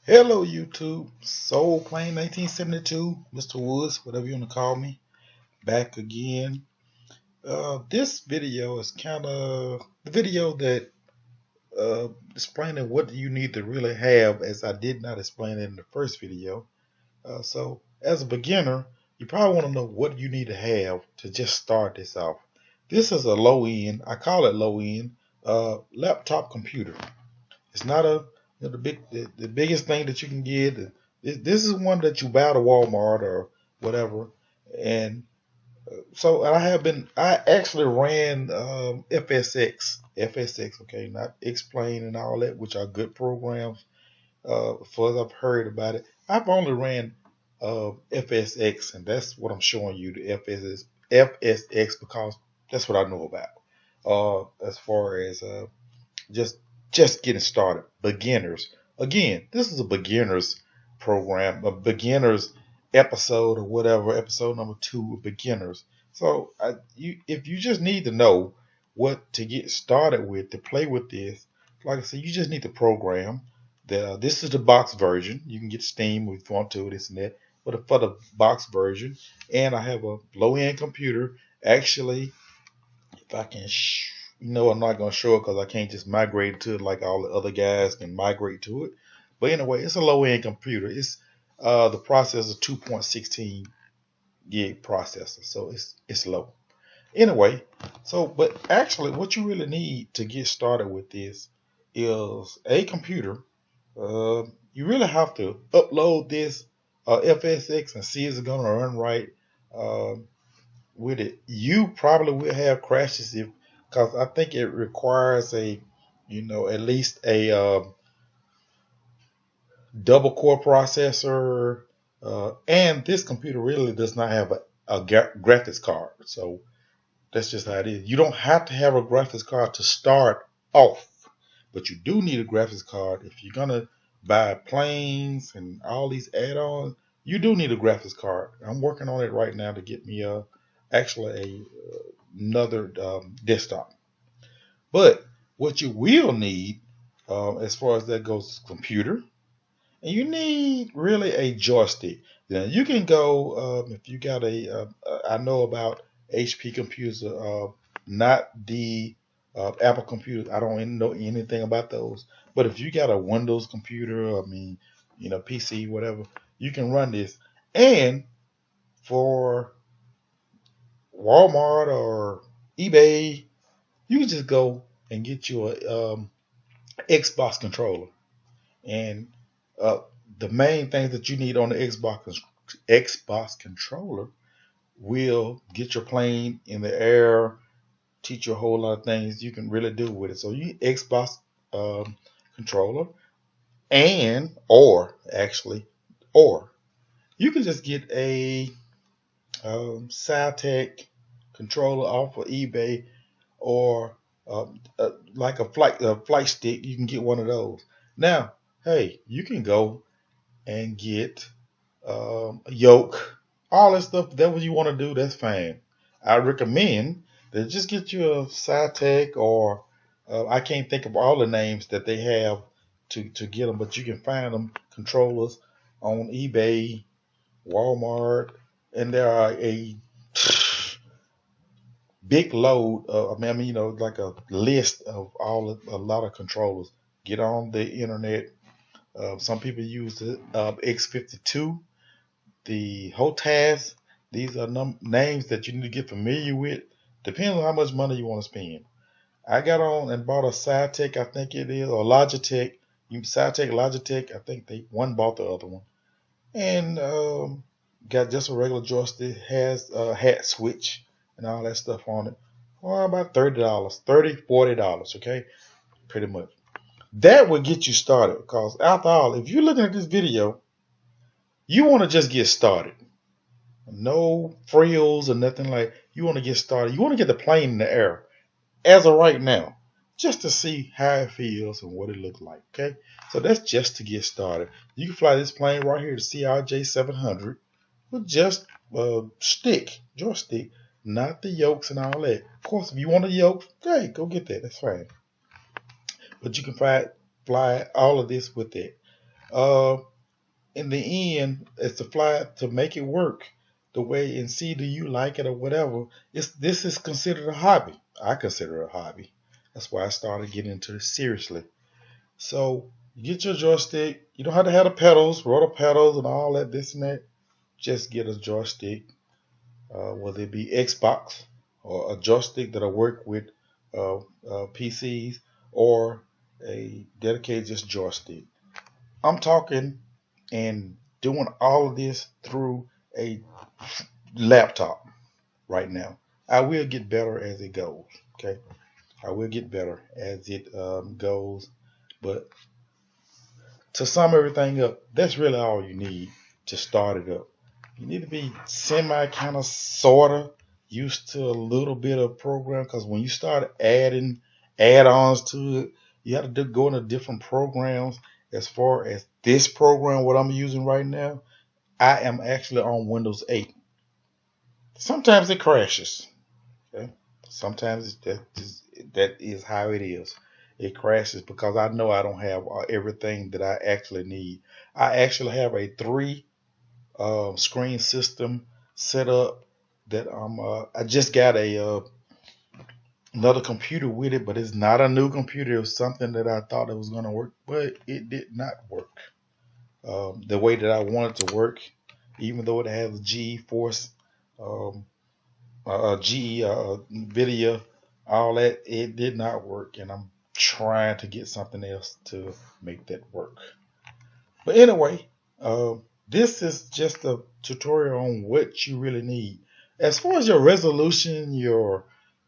Hello YouTube, Soul Plane 1972, Mr. Woods, whatever you want to call me, back again. This video is kind of the video that explaining what you need to really have, as I did not explain it in the first video. So as a beginner, you probably want to know what you need to have to just start this off. This is a low end, I call it low end, laptop computer. It's not the biggest thing that you can get. This is one that you buy at Walmart or whatever. And and I actually ran FSX, okay, not Explain and all that, which are good programs. For as I've heard about it, I've only ran FSX, and that's what I'm showing you, the FSX, because that's what I know about. As far as just just getting started, beginners. Again, this is a beginners program, a beginners episode or whatever, episode number 2 of beginners. So if you just need to know what to get started with to play with this, like I said, you just need the program. This is the box version. You can get Steam if you want to, this and that. But for the box version, and I have a low-end computer. Actually, if I can, I'm not gonna show it because I can't just migrate to it like all the other guys can migrate to it. But anyway, it's a low end computer. It's the processor 2.16 gig processor, so it's low. Anyway, but actually, what you really need to get started with this is a computer. You really have to upload this FSX and see is it gonna run right. Um, with it. You probably will have crashes if, because I think it requires at least a double core processor, and this computer really does not have a graphics card. So that's just how it is. You don't have to have a graphics card to start off, but you do need a graphics card if you're gonna buy planes and all these add-ons. You do need a graphics card. I'm working on it right now to get me actually another desktop. But what you will need, as far as that goes, computer, and you need really a joystick. Now you can go if you got I know about HP computers, not the Apple computers. I don't know anything about those. But if you got a Windows computer, I mean, PC, whatever, you can run this. And for Walmart or eBay, you can just go and get you a Xbox controller. And uh, the main things that you need on the Xbox controller will get your plane in the air, teach you a whole lot of things you can really do with it. So you need Xbox controller, and or you can just get a Cytec controller off of eBay, or like a flight stick. You can get one of those. Now, hey, you can go and get a yoke, all that stuff. That what you want to do, that's fine. I recommend that just get you a Cytec, or I can't think of all the names that they have to get them, but you can find them controllers on eBay, Walmart, and there are a big load. Like a list of a lot of controllers. Get on the internet. Some people use the X52, the HOTAS. These are names that you need to get familiar with. Depends on how much money you want to spend. I got on and bought a Cytec, I think it is, or Logitech. Cytec, Logitech. I think one bought the other one, and got just a regular joystick. Has a hat switch and all that stuff on it. For about $30, $40, okay, pretty much. That will get you started, because after all, if you're looking at this video, you want to just get started. No frills or nothing like. You want to get started. You want to get the plane in the air as of right now, just to see how it feels and what it looks like. Okay, so that's just to get started. You can fly this plane right here, the CRJ 700, with just a joystick, not the yokes and all that. Of course, if you want a yoke, hey, go get that. That's fine. But you can fly all of this with it. Uh, in the end, it's to fly to make it work the way and see do you like it or whatever. This is considered a hobby. I consider it a hobby. That's why I started getting into it seriously. So you get your joystick. You don't have to have the pedals, rotor pedals, and all that, this and that. Just get a joystick, whether it be Xbox or a joystick that'll work with PCs or a dedicated just joystick. I'm talking and doing all of this through a laptop right now. I will get better as it goes. Okay, I will get better as it goes, but to sum everything up, that's really all you need to start it up. You need to be semi kind of sort of used to a little bit of program because when you start adding add-ons to it, you have to go into different programs. As far as this program, what I'm using right now, I am actually on Windows 8. Sometimes it crashes. Okay? Sometimes that is how it is. It crashes because I know I don't have everything that I actually need. I actually have a three screen system set up that I just got another computer with it, but it's not a new computer. It was something that I thought it was going to work, but it did not work the way that I wanted to work. Even though it has GeForce, um, GE, Nvidia, all that, it did not work, and I'm trying to get something else to make that work. But anyway, uh, this is just a tutorial on what you really need. As far as your resolution,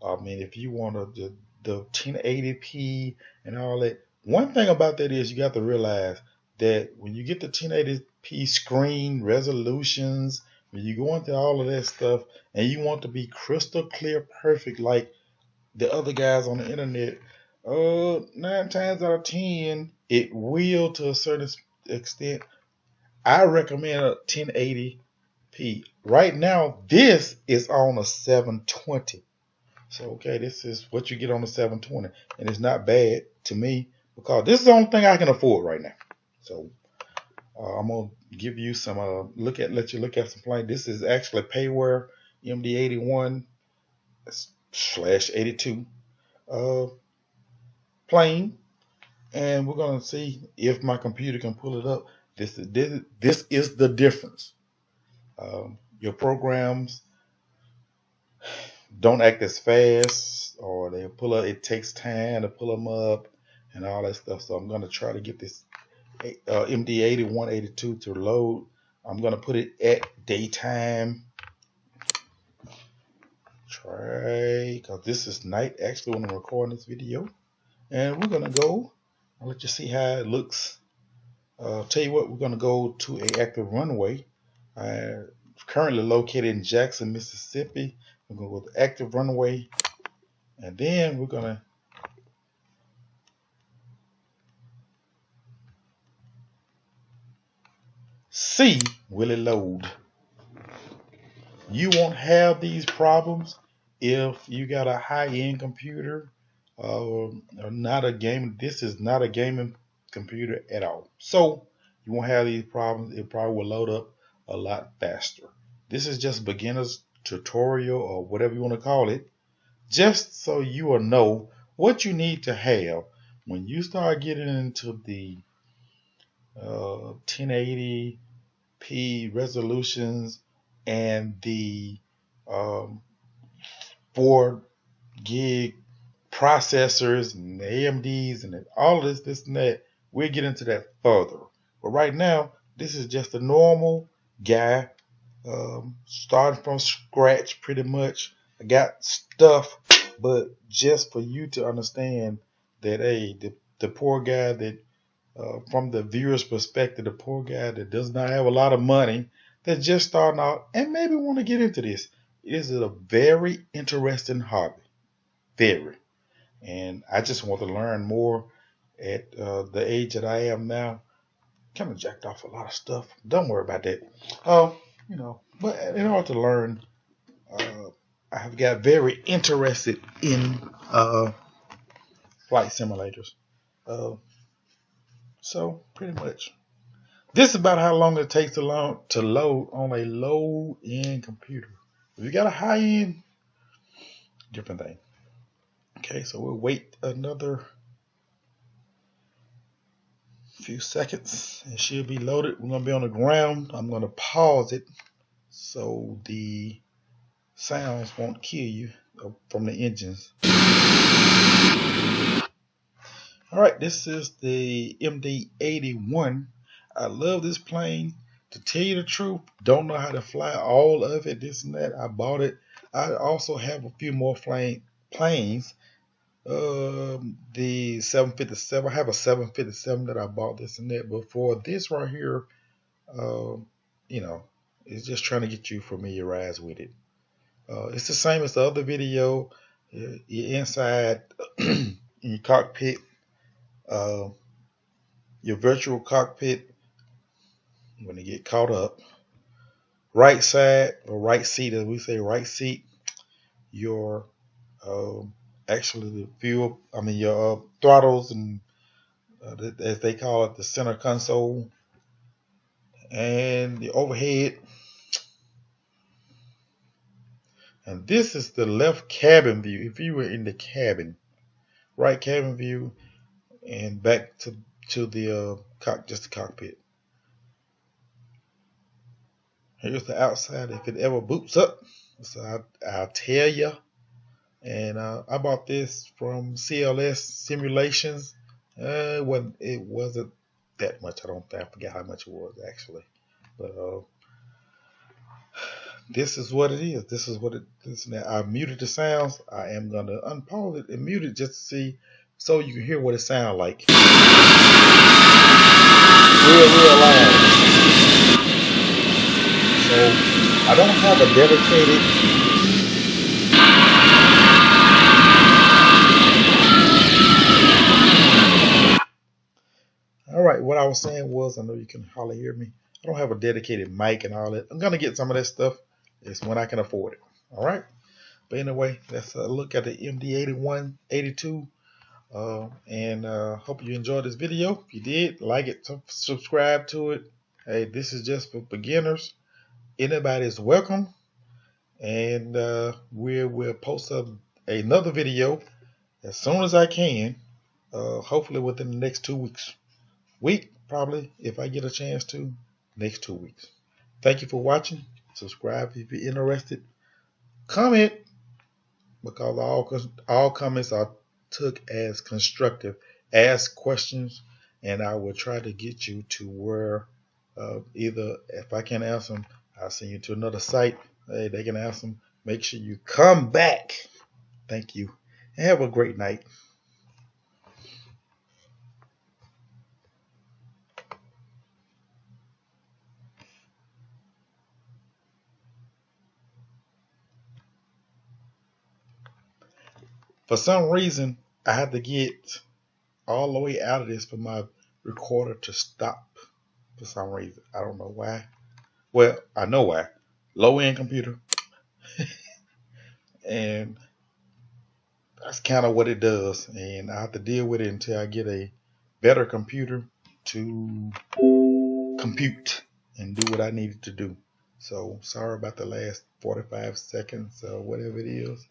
I mean, if you want the 1080p and all that, one thing about that is you got to realize that when you get the 1080p screen resolutions, when you go into all of that stuff and you want to be crystal clear, perfect, like the other guys on the internet, 9 times out of 10, it will to a certain extent. I recommend a 1080p. Right now, this is on a 720. So, okay, this is what you get on the 720. And it's not bad to me because this is the only thing I can afford right now. So, I'm going to give you some, let you look at some plane. This is actually Payware MD81 slash 82 plane. And we're going to see if my computer can pull it up. This is the difference. Your programs don't act as fast, or they pull up. It takes time to pull them up, and all that stuff. So I'm going to try to get this MD8182 to load. I'm going to put it at daytime. Try, because this is night actually when I'm recording this video, and we're going to go. I'll let you see how it looks. Tell you what, we're going to go to a active runway. Currently located in Jackson, Mississippi. We're going to go to active runway, and then we're going to see will it load. You won't have these problems if you got a high-end computer or not a game. This is not a gaming computer at all. So you won't have these problems. It probably will load up a lot faster. This is just beginner's tutorial or whatever you want to call it, just so you will know what you need to have when you start getting into the 1080p resolutions and the 4 gig processors and AMDs and all of this and that. We'll get into that further. But right now, this is just a normal guy starting from scratch pretty much. I got stuff, but just for you to understand that, hey, the poor guy that, from the viewer's perspective, the poor guy that does not have a lot of money, that's just starting out and maybe want to get into this. It is a very interesting hobby. Very. And I just want to learn more at the age that I am now. Kind of jacked off a lot of stuff. Don't worry about that. But in order to learn, I have got very interested in flight simulators. Uh, so pretty much. This is about how long it takes to load on a low-end computer. If you got a high-end, different thing. Okay, so we'll wait another few seconds. It should be loaded. We're gonna be on the ground. I'm gonna pause it so the sounds won't kill you from the engines. All right, this is the MD-81. I love this plane. To tell you the truth, don't know how to fly all of it, this and that. I bought it. I also have a few more planes. The 757. I have a 757 that I bought, this and that. But for this right here, you know, it's just trying to get you familiarized with it. It's the same as the other video. You're inside in your cockpit, your virtual cockpit. When you get caught up, right side or right seat, as we say, right seat, your actually the fuel, your throttles and as they call it, the center console, and the overhead. And this is the left cabin view. If you were in the cabin, right cabin view, and back to the just the cockpit. Here's the outside. If it ever boots up, so I'll tell you. And I bought this from CLS Simulations. It wasn't that much. I forget how much it was actually. But this is what it is. This is what it is. Now I muted the sounds. I am gonna unpause it and mute it just to see, so you can hear what it sounds like. Real loud. So I don't have a dedicated Alright, what I was saying was, I know you can hardly hear me. I don't have a dedicated mic and all that. I'm gonna get some of that stuff. It's when I can afford it. Alright. But anyway, let's look at the MD-81, 82. And hope you enjoyed this video. If you did, like it, subscribe to it. Hey, this is just for beginners. Anybody is welcome. And we'll post another video as soon as I can. Hopefully within the next 2 weeks. Probably, if I get a chance to, next 2 weeks. Thank you for watching. Subscribe if you're interested. Comment, because all comments are took as constructive. Ask questions, and I will try to get you to where either if I can't answer them, I'll send you to another site. Hey, they can answer them. Make sure you come back. Thank you, and have a great night. For some reason, I had to get all the way out of this for my recorder to stop. For some reason, I don't know why. Well, I know why. Low-end computer. And that's kind of what it does. And I have to deal with it until I get a better computer to compute and do what I needed to do. So sorry about the last 45 seconds or whatever it is.